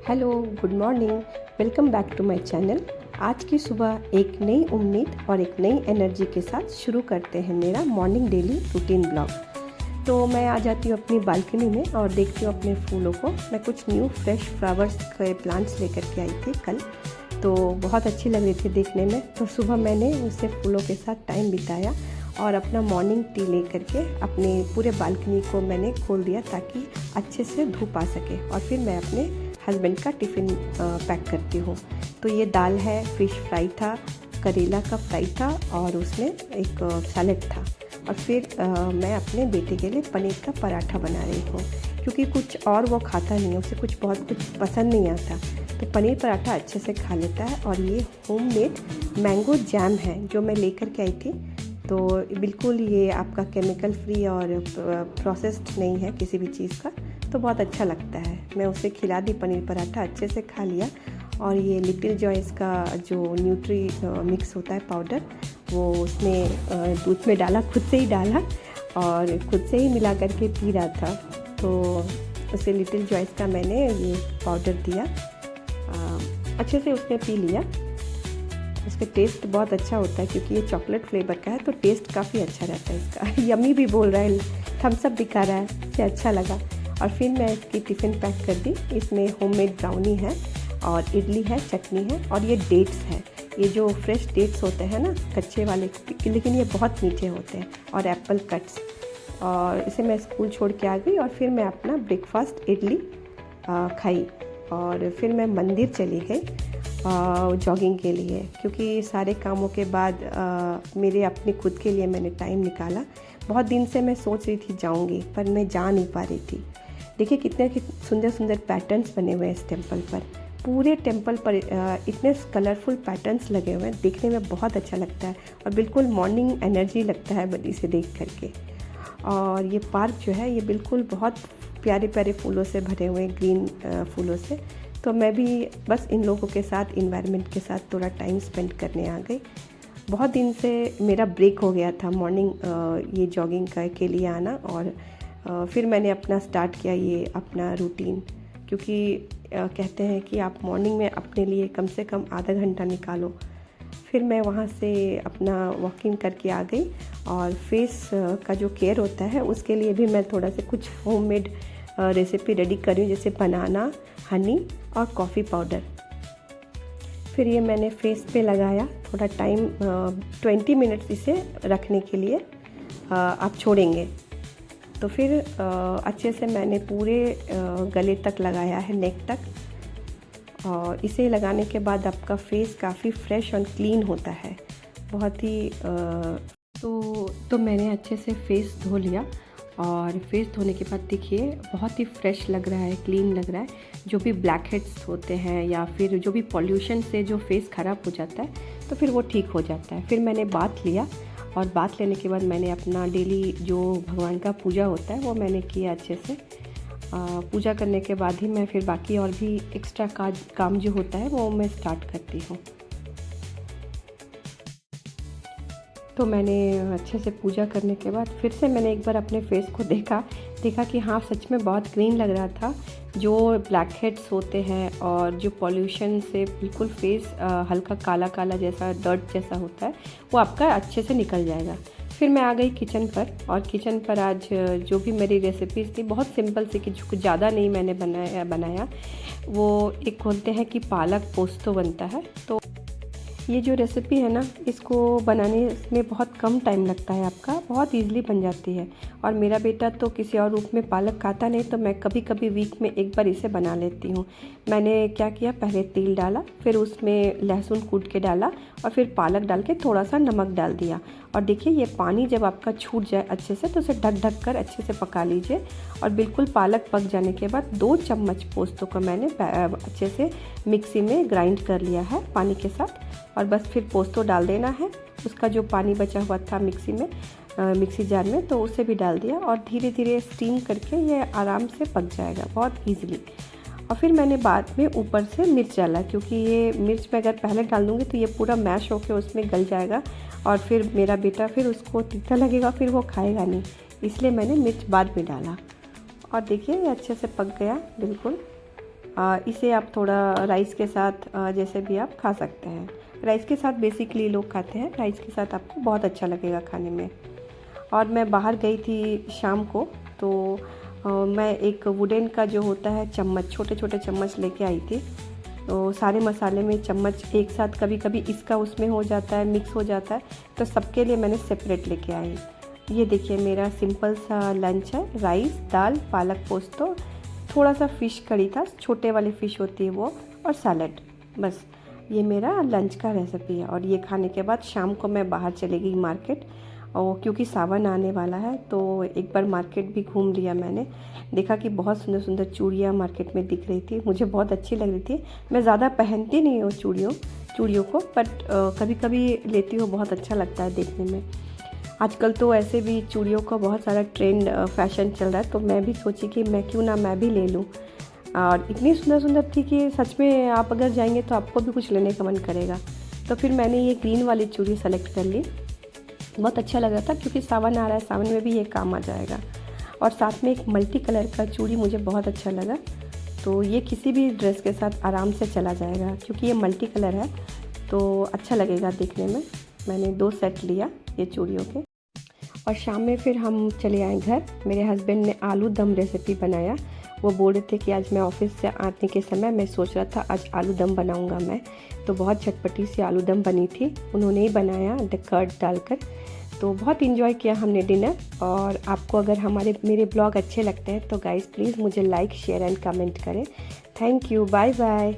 Hello, good morning, welcome back to my channel. आज की सुबह एक नई उम्मीद और एक नई एनर्जी के साथ शुरू करते हैं मेरा मॉर्निंग डेली रूटीन ब्लॉग। तो मैं आ जाती हूँ अपनी बालकनी में और देखती हूँ अपने फूलों को। मैं कुछ न्यू फ्रेश फ्लावर्स के प्लांट्स लेकर के आई थी कल, तो बहुत अच्छी लग रही थी देखने में। तो सुबह मैंने उससे फूलों के साथ टाइम बिताया और अपना मॉर्निंग टी ले करके अपने पूरे बालकनी को मैंने खोल दिया ताकि अच्छे से धूप आ सके। और फिर मैं अपने हस्बैंड का टिफ़िन पैक करती हूँ। तो ये दाल है, फ़िश फ्राई था, करेला का फ्राई था और उसमें एक सैलेड था। और फिर मैं अपने बेटे के लिए पनीर का पराठा बना रही हूँ, क्योंकि कुछ और वो खाता नहीं है, उसे बहुत कुछ पसंद नहीं आता। तो पनीर पराठा अच्छे से खा लेता है। और ये होममेड मैंगो जैम है जो मैं लेकर के आई थी। तो बिल्कुल ये आपका केमिकल फ्री और प्रोसेस्ड नहीं है किसी भी चीज़ का, तो बहुत अच्छा लगता है। मैं उसे खिला दी पनीर पराठा, अच्छे से खा लिया। और ये लिटिल जॉयस का जो न्यूट्री मिक्स होता है पाउडर, वो उसमें दूध में डाला, खुद से ही डाला और खुद से ही मिला करके पी रहा था। तो उसे लिटिल जॉयस का मैंने ये पाउडर दिया, अच्छे से उसने पी लिया। उसका टेस्ट बहुत अच्छा होता है क्योंकि ये चॉकलेट फ्लेवर का है, तो टेस्ट काफ़ी अच्छा रहता है इसका। यम्मी भी बोल रहा है, थम्स अप दिखा रहा है, इसे अच्छा लगा। और फिर मैं इसकी टिफ़िन पैक कर दी। इसमें होममेड ब्राउनी है और इडली है, चटनी है और ये डेट्स है। ये जो फ्रेश डेट्स होते हैं ना, कच्चे वाले, लेकिन ये बहुत मीठे होते हैं, और एप्पल कट्स। और इसे मैं स्कूल छोड़ के आ गई और फिर मैं अपना ब्रेकफास्ट इडली खाई। और फिर मैं मंदिर चली गई जॉगिंग के लिए, क्योंकि सारे कामों के बाद मेरे अपने खुद के लिए मैंने टाइम निकाला। बहुत दिन से मैं सोच रही थी जाऊंगी, पर मैं जा नहीं पा रही थी। देखिए कितने सुंदर सुंदर पैटर्न्स बने हुए हैं इस टेंपल पर। पूरे टेंपल पर इतने कलरफुल पैटर्न्स लगे हुए हैं, देखने में बहुत अच्छा लगता है और बिल्कुल मॉर्निंग एनर्जी लगता है इसे देख करके। और ये पार्क जो है, ये बिल्कुल बहुत प्यारे प्यारे फूलों से भरे हुए हैं, ग्रीन फूलों से। तो मैं भी बस इन लोगों के साथ, इन्वायरमेंट के साथ थोड़ा टाइम स्पेंड करने आ गई। बहुत दिन से मेरा ब्रेक हो गया था मॉर्निंग ये जॉगिंग के लिए आना। और फिर मैंने अपना स्टार्ट किया ये अपना रूटीन, क्योंकि कहते हैं कि आप मॉर्निंग में अपने लिए कम से कम आधा घंटा निकालो। फिर मैं वहाँ से अपना वॉकिंग करके आ गई। और फेस का जो केयर होता है उसके लिए भी मैं थोड़ा सा कुछ होममेड रेसिपी रेडी कर रही हूँ, जैसे बनाना, हनी और कॉफ़ी पाउडर। फिर ये मैंने फेस पे लगाया, थोड़ा टाइम 20 मिनट्स इसे रखने के लिए आप छोड़ेंगे। तो फिर अच्छे से मैंने पूरे गले तक लगाया है, नेक तक। और इसे लगाने के बाद आपका फेस काफ़ी फ्रेश और क्लीन होता है, बहुत ही तो मैंने अच्छे से फेस धो लिया। और फेस धोने के बाद देखिए बहुत ही फ्रेश लग रहा है, क्लीन लग रहा है। जो भी ब्लैक हेड्स होते हैं या फिर जो भी पॉल्यूशन से जो फेस ख़राब हो जाता है, तो फिर वो ठीक हो जाता है। फिर मैंने बाथ लिया और बाथ लेने के बाद मैंने अपना डेली जो भगवान का पूजा होता है वो मैंने किया अच्छे से। पूजा करने के बाद ही मैं फिर बाकी और भी एक्स्ट्रा काम जो होता है वो मैं स्टार्ट करती हूँ। तो मैंने अच्छे से पूजा करने के बाद फिर से मैंने एक बार अपने फेस को देखा कि हाँ, सच में बहुत ग्रीन लग रहा था। जो ब्लैक हेड्स होते हैं और जो पॉल्यूशन से बिल्कुल फेस हल्का काला काला जैसा, डर्ट जैसा होता है, वो आपका अच्छे से निकल जाएगा। फिर मैं आ गई किचन पर। और किचन पर आज जो भी मेरी रेसिपीज़ थी बहुत सिंपल सी, कुछ ज़्यादा नहीं मैंने बनाया। वो एक बोलते हैं कि पालक पोस्तो बनता है। तो ये जो रेसिपी है ना, इसको बनाने में बहुत कम टाइम लगता है, आपका बहुत इजीली बन जाती है। और मेरा बेटा तो किसी और रूप में पालक खाता नहीं, तो मैं कभी कभी वीक में एक बार इसे बना लेती हूँ। मैंने क्या किया, पहले तेल डाला, फिर उसमें लहसुन कूट के डाला और फिर पालक डाल के थोड़ा सा नमक डाल दिया। और देखिए ये पानी जब आपका छूट जाए अच्छे से, तो उसे ढक कर अच्छे से पका लीजिए। और बिल्कुल पालक पक जाने के बाद 2 चम्मच पोस्तों को मैंने अच्छे से मिक्सी में ग्राइंड कर लिया है पानी के साथ। और बस फिर पोस्तो डाल देना है, उसका जो पानी बचा हुआ था मिक्सी जार में, तो उसे भी डाल दिया। और धीरे धीरे स्टीम करके ये आराम से पक जाएगा बहुत ईजिली। और फिर मैंने बाद में ऊपर से मिर्च डाला, क्योंकि ये मिर्च मैं अगर पहले डाल दूँगी तो ये पूरा मैश होकर उसमें गल जाएगा और फिर मेरा बेटा फिर उसको तीखा लगेगा, फिर वो खाएगा नहीं, इसलिए मैंने मिर्च बाद में डाला। और देखिए ये अच्छे से पक गया बिल्कुल। इसे आप थोड़ा राइस के साथ जैसे भी आप खा सकते हैं। राइस के साथ बेसिकली लोग खाते हैं, राइस के साथ आपको बहुत अच्छा लगेगा खाने में। और मैं बाहर गई थी शाम को, तो मैं एक वुडन का जो होता है चम्मच, छोटे छोटे चम्मच लेके आई थी। तो सारे मसाले में चम्मच एक साथ, कभी कभी इसका उसमें हो जाता है, मिक्स हो जाता है, तो सबके लिए मैंने सेपरेट लेके आई। ये देखिए मेरा सिंपल सा लंच है, राइस, दाल, पालक पोस्तो, थोड़ा सा फ़िश करी था, छोटे वाली फ़िश होती है वो, और सैलड। बस ये मेरा लंच का रेसिपी है। और ये खाने के बाद शाम को मैं बाहर चली गई मार्केट, और क्योंकि सावन आने वाला है तो एक बार मार्केट भी घूम लिया मैंने। देखा कि बहुत सुंदर सुंदर चूड़ियाँ मार्केट में दिख रही थी, मुझे बहुत अच्छी लग रही थी। मैं ज़्यादा पहनती नहीं हूँ चूड़ियों को, बट कभी कभी लेती हूँ, बहुत अच्छा लगता है देखने में। आजकल तो ऐसे भी चूड़ियों का बहुत सारा ट्रेंड फैशन चल रहा है, तो मैं भी सोची कि मैं भी ले लूँ। और इतनी सुंदर सुंदर थी कि सच में आप अगर जाएंगे तो आपको भी कुछ लेने का मन करेगा। तो फिर मैंने ये ग्रीन वाली चूड़ी सेलेक्ट कर ली। बहुत अच्छा लग रहा था क्योंकि सावन आ रहा है, सावन में भी ये काम आ जाएगा। और साथ में एक मल्टी कलर का चूड़ी मुझे बहुत अच्छा लगा, तो ये किसी भी ड्रेस के साथ आराम से चला जाएगा क्योंकि ये मल्टी कलर है, तो अच्छा लगेगा देखने में। मैंने 2 सेट लिया ये चूड़ियों के। और शाम में फिर हम चले आए घर। मेरे हस्बैंड ने आलू दम रेसिपी बनाया। वो बोल रहे थे कि आज मैं ऑफिस से आने के समय मैं सोच रहा था आज आलू दम बनाऊंगा मैं, तो बहुत चटपटी सी आलू दम बनी थी, उन्होंने ही बनाया कर्ड डालकर। तो बहुत इन्जॉय किया हमने डिनर। और आपको अगर मेरे ब्लॉग अच्छे लगते हैं तो गाइज़ प्लीज़ मुझे लाइक, शेयर एंड कमेंट करें। Thank you, bye bye.